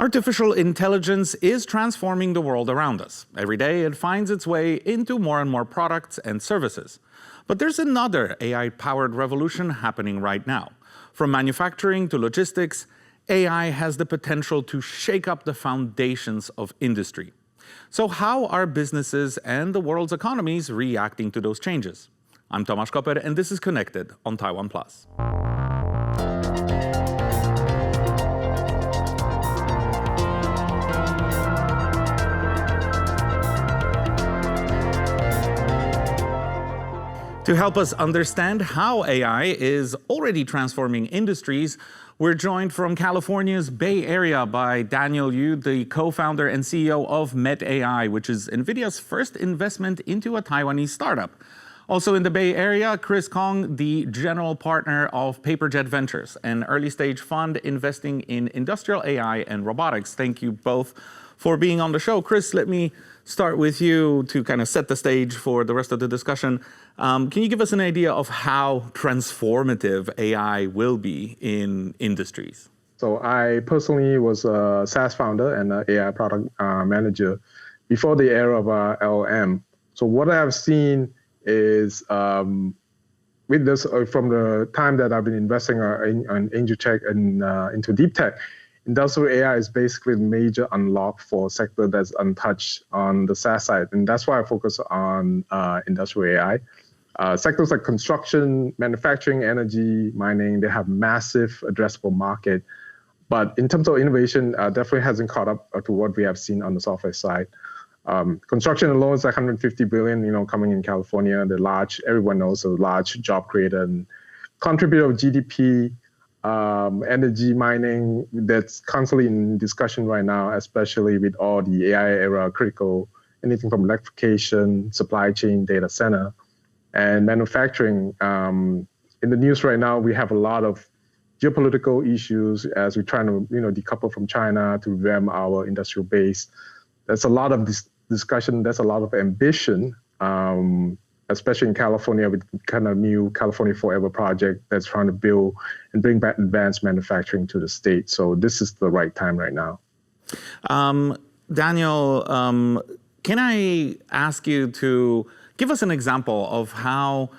Artificial intelligence is transforming the world around us. Every day it finds its way into more and more products and services. But there's another AI-powered revolution happening right now. From manufacturing to logistics, AI has the potential to shake up the foundations of industry. So how are businesses and the world's economies reacting to those changes? I'm Tomasz Koper, and this is Connected on Taiwan Plus. To help us understand how AI is already transforming industries, we're joined from California's Bay Area by Daniel Yu, the co-founder and CEO of MetAI, which is NVIDIA's first investment into a Taiwanese startup. Also in the Bay Area, Chris Kong, the general partner of PaperJet Ventures, an early-stage fund investing in industrial AI and robotics. Thank you both for being on the show. Chris, let me start with you to kind of set the stage for the rest of the discussion. Can you give us an idea of how transformative AI will be in industries? So I personally was a SaaS founder and an AI product manager before the era of LLM. So what I have seen is with this, from the time that I've been investing in angel tech and into deep tech, industrial AI is basically the major unlock for a sector that's untouched on the SaaS side. And that's why I focus on industrial AI. Sectors like construction, manufacturing, energy, mining, they have massive addressable market. But in terms of innovation, definitely hasn't caught up to what we have seen on the software side. Construction alone is like 150 billion, coming in California. The large, everyone knows, a large job creator and contributor of GDP. Energy mining, that's constantly in discussion right now, especially with all the AI era critical, anything from electrification, supply chain, data center, and manufacturing. In the news right now, we have a lot of geopolitical issues as we're trying to decouple from China to revamp our industrial base. There's a lot of discussion, there's a lot of ambition, especially in California with kind of new California Forever project that's trying to build and bring back advanced manufacturing to the state. So this is the right time right now. Daniel, can I ask you to give us an example of how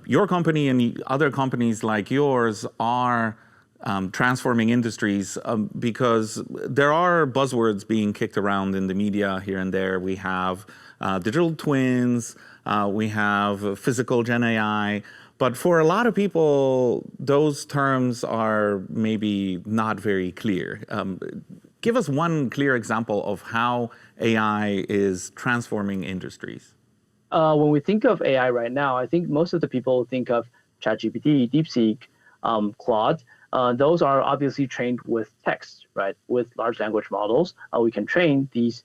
your company and other companies like yours are transforming industries, because there are buzzwords being kicked around in the media here and there. We have digital twins, we have physical Gen AI, but for a lot of people, those terms are maybe not very clear. Give us one clear example of how AI is transforming industries. When we think of AI right now, I think most of the people think of ChatGPT, DeepSeek, Claude. Those are obviously trained with text, right? With large language models, we can train these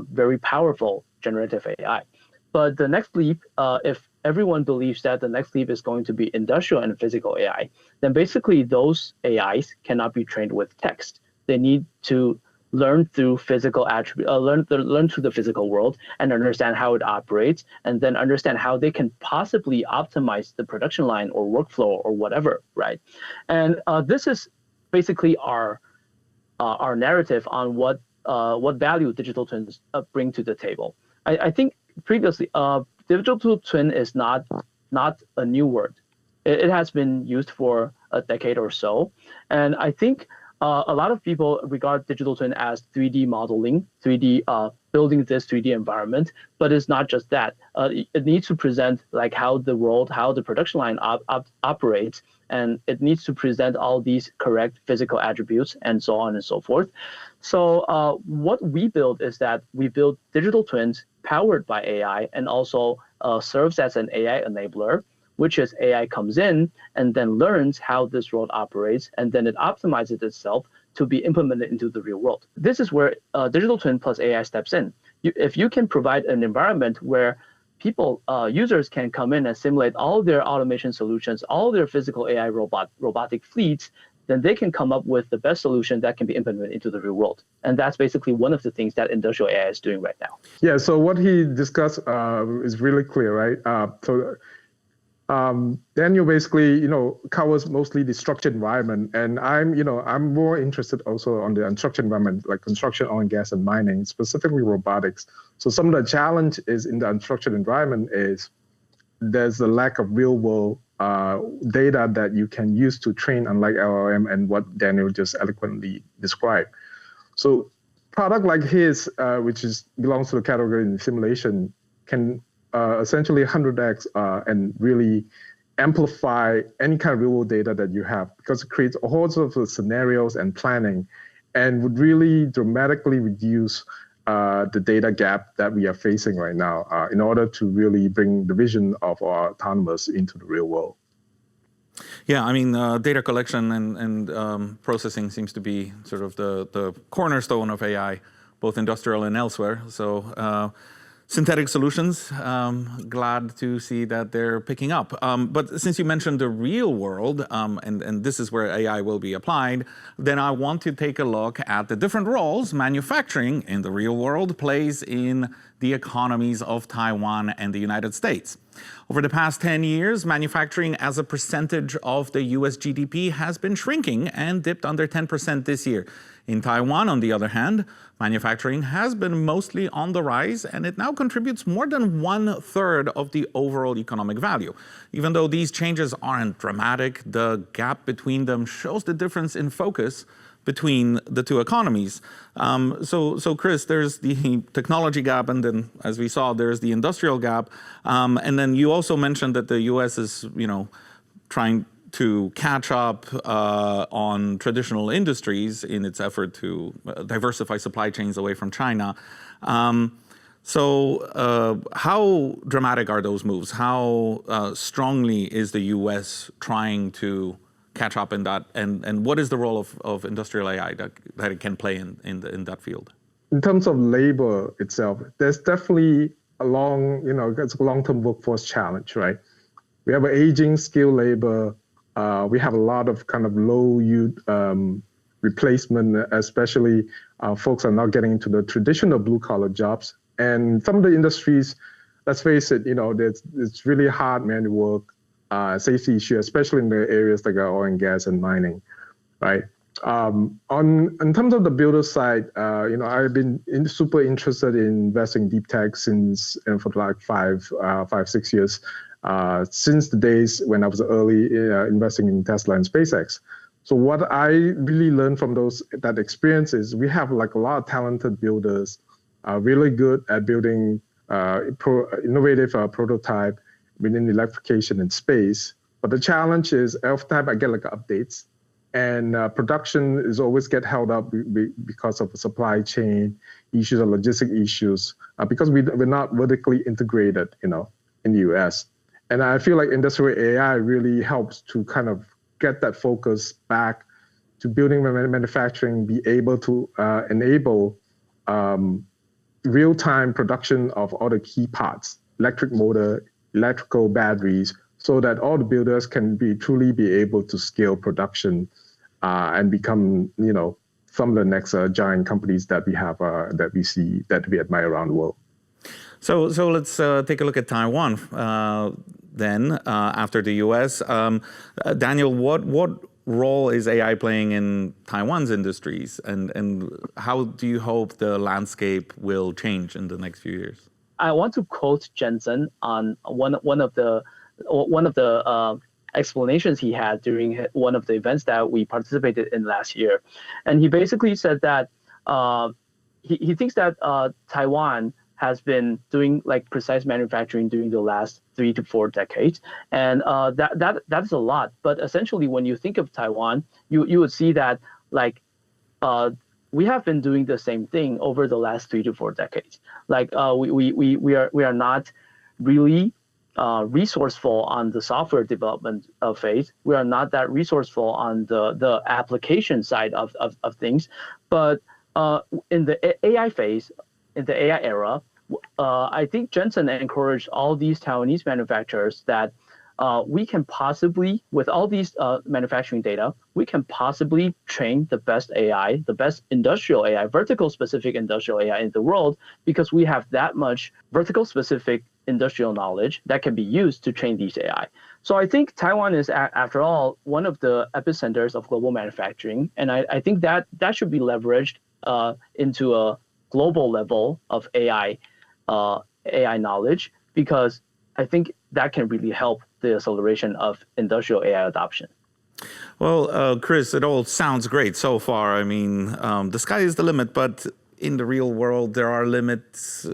very powerful generative AI. But the next leap, if everyone believes that the next leap is going to be industrial and physical AI, then basically those AIs cannot be trained with text. They need to learn through physical attribute, learn through the physical world and understand how it operates, and then understand how they can possibly optimize the production line or workflow or whatever, right? And this is basically our narrative on what value digital twins bring to the table. I think previously, digital twin is not a new word. It has been used for a decade or so, and I think a lot of people regard digital twin as 3D modeling, 3D building this 3D environment, but it's not just that. It needs to present like how the world, how the production line operates, and it needs to present all these correct physical attributes and so on and so forth. So what we build is that we build digital twins powered by AI and also serves as an AI enabler, which is AI comes in and then learns how this world operates, and then it optimizes itself to be implemented into the real world. This is where digital twin plus AI steps in. If you can provide an environment where people, users can come in and simulate all their automation solutions, all their physical AI robotic fleets, then they can come up with the best solution that can be implemented into the real world. And that's basically one of the things that industrial AI is doing right now. Yeah, so what he discussed is really clear, right? Daniel basically, covers mostly the structured environment, and I'm more interested also on the unstructured environment, like construction, oil and gas, and mining, specifically robotics. So some of the challenge is in the unstructured environment is there's a lack of real world data that you can use to train, unlike LLM and what Daniel just eloquently described. So product like his, which belongs to the category in simulation, can essentially 100x and really amplify any kind of real world data that you have, because it creates all sorts of scenarios and planning, and would really dramatically reduce the data gap that we are facing right now in order to really bring the vision of our autonomous into the real world. Yeah, I mean, data collection and processing seems to be sort of the cornerstone of AI, both industrial and elsewhere. So synthetic solutions, glad to see that they're picking up. But since you mentioned the real world, and this is where AI will be applied, then I want to take a look at the different roles manufacturing in the real world plays in the economies of Taiwan and the United States. Over the past 10 years, manufacturing as a percentage of the US GDP has been shrinking and dipped under 10% this year. In Taiwan, on the other hand, manufacturing has been mostly on the rise, and it now contributes more than 1/3 of the overall economic value. Even though these changes aren't dramatic, the gap between them shows the difference in focus between the two economies. So Chris, there's the technology gap, and then, as we saw, there's the industrial gap. And then you also mentioned that the U.S. is, trying to catch up on traditional industries in its effort to diversify supply chains away from China. So how dramatic are those moves? How strongly is the U.S. trying to catch up in that? And what is the role of industrial AI that it can play in that field? In terms of labor itself, there's definitely it's a long-term workforce challenge, right? We have an aging skilled labor. We have a lot of kind of low youth replacement, especially folks are not getting into the traditional blue collar jobs. And some of the industries, let's face it, it's really hard manual work, safety issue, especially in the areas like oil and gas and mining, right? In terms of the builder side, I've been super interested in investing in deep tech since for like 5-6 years. Since the days when I was early investing in Tesla and SpaceX. So what I really learned from that experience is we have like a lot of talented builders, really good at building innovative prototype within electrification and space. But the challenge is every time I get like updates, and production is always get held up because of supply chain issues or logistic issues, because we're not vertically integrated, in the US. And I feel like industrial AI really helps to kind of get that focus back to building manufacturing, be able to enable real-time production of all the key parts, electric motor, electrical batteries, so that all the builders can truly be able to scale production and become, some of the next giant companies that we have, that we see, that we admire around the world. So let's take a look at Taiwan then, after the U.S. Daniel, what role is AI playing in Taiwan's industries, and how do you hope the landscape will change in the next few years? I want to quote Jensen on one of the explanations he had during one of the events that we participated in last year, and he basically said that he thinks that Taiwan has been doing like precise manufacturing during the last 3 to 4 decades, and that's a lot. But essentially, when you think of Taiwan, you would see that like we have been doing the same thing over the last 3 to 4 decades. Like we are not really resourceful on the software development phase. We are not that resourceful on the application side of things. But in the AI phase, in the AI era, I think Jensen encouraged all these Taiwanese manufacturers that we can possibly, with all these manufacturing data, we can possibly train the best AI, the best industrial AI, vertical specific industrial AI in the world, because we have that much vertical specific industrial knowledge that can be used to train these AI. So I think Taiwan is, after all, one of the epicenters of global manufacturing, and I think that should be leveraged into a global level of AI knowledge, because I think that can really help the acceleration of industrial AI adoption. Well, Chris, it all sounds great so far. I mean, the sky is the limit, but in the real world, there are limits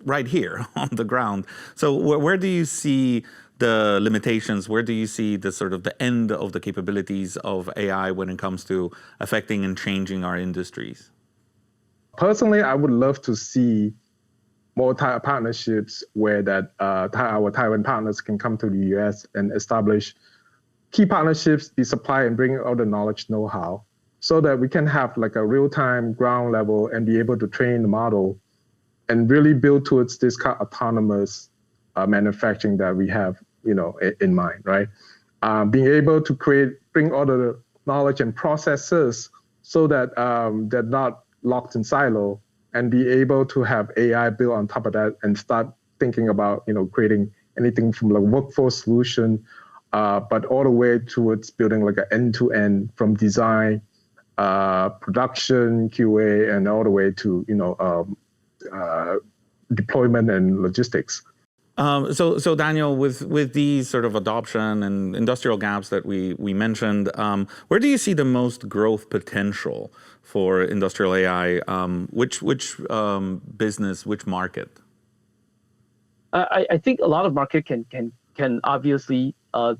right here on the ground. So where do you see the limitations? Where do you see the sort of the end of the capabilities of AI when it comes to affecting and changing our industries? Personally, I would love to see more partnerships where that our Taiwan partners can come to the US and establish key partnerships, the supply and bring all the knowledge, know-how, so that we can have like a real-time ground level and be able to train the model and really build towards this kind of autonomous manufacturing that we have, in mind, right? Being able to bring all the knowledge and processes so that they're not locked in silo, and be able to have AI built on top of that and start thinking about, creating anything from like workforce solution, but all the way towards building like an end-to-end from design, production, QA, and all the way to, deployment and logistics. So Daniel, with these sort of adoption and industrial gaps that we mentioned, where do you see the most growth potential for industrial AI? Which business, which market? I think a lot of market can obviously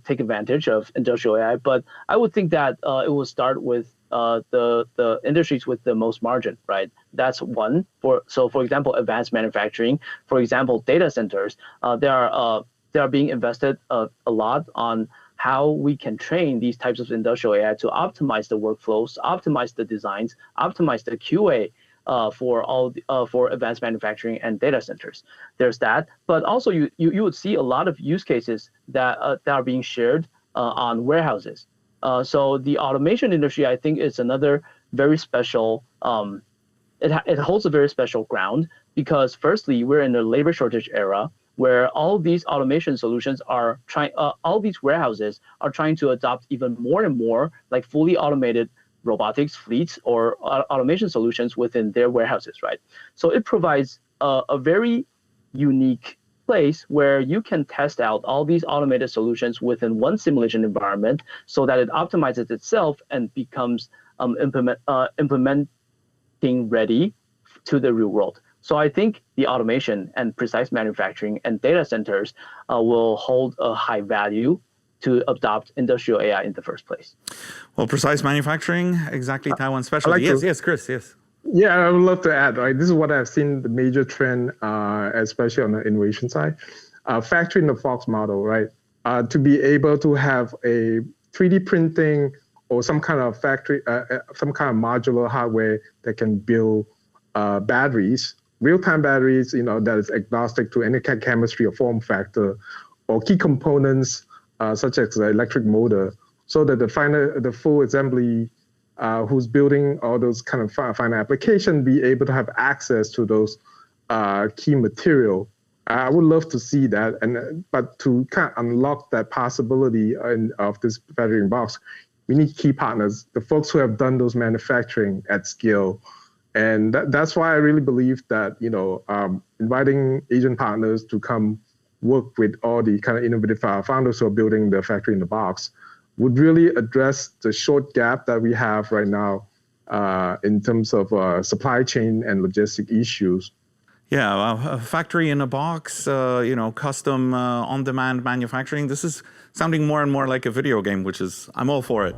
take advantage of industrial AI, but I would think that it will start with the industries with the most margin, right? That's one. So for example, advanced manufacturing, for example, data centers, they are being invested a lot on how we can train these types of industrial AI to optimize the workflows, optimize the designs, optimize the QA for advanced manufacturing and data centers. There's that, but also you would see a lot of use cases that are being shared on warehouses. So the automation industry, I think, is another very special. It holds a very special ground because, firstly, we're in a labor shortage era where all these automation solutions are trying. All these warehouses are trying to adopt even more and more like fully automated robotics fleets or automation solutions within their warehouses, right? So it provides a very unique place where you can test out all these automated solutions within one simulation environment so that it optimizes itself and becomes implementing ready to the real world. So I think the automation and precise manufacturing and data centers will hold a high value to adopt industrial AI in the first place. Well, precise manufacturing, exactly Taiwan's specialty. Yes, Chris, yes. Yeah, I would love to add, right? This is what I've seen the major trend, especially on the innovation side. Factory in the box model, right? To be able to have a 3D printing or some kind of factory, some kind of modular hardware that can build batteries, real-time batteries, that is agnostic to any kind of chemistry or form factor or key components such as the electric motor, so that the full assembly who's building all those kind of final application be able to have access to those key material. I would love to see that, but to kind of unlock that possibility of this battery in box, we need key partners, the folks who have done those manufacturing at scale. And that's why I really believe that, inviting Asian partners to come work with all the kind of innovative founders who are building the factory in the box would really address the short gap that we have right now in terms of supply chain and logistic issues. Yeah, a factory in a box, custom on-demand manufacturing. This is sounding more and more like a video game, which is, I'm all for it.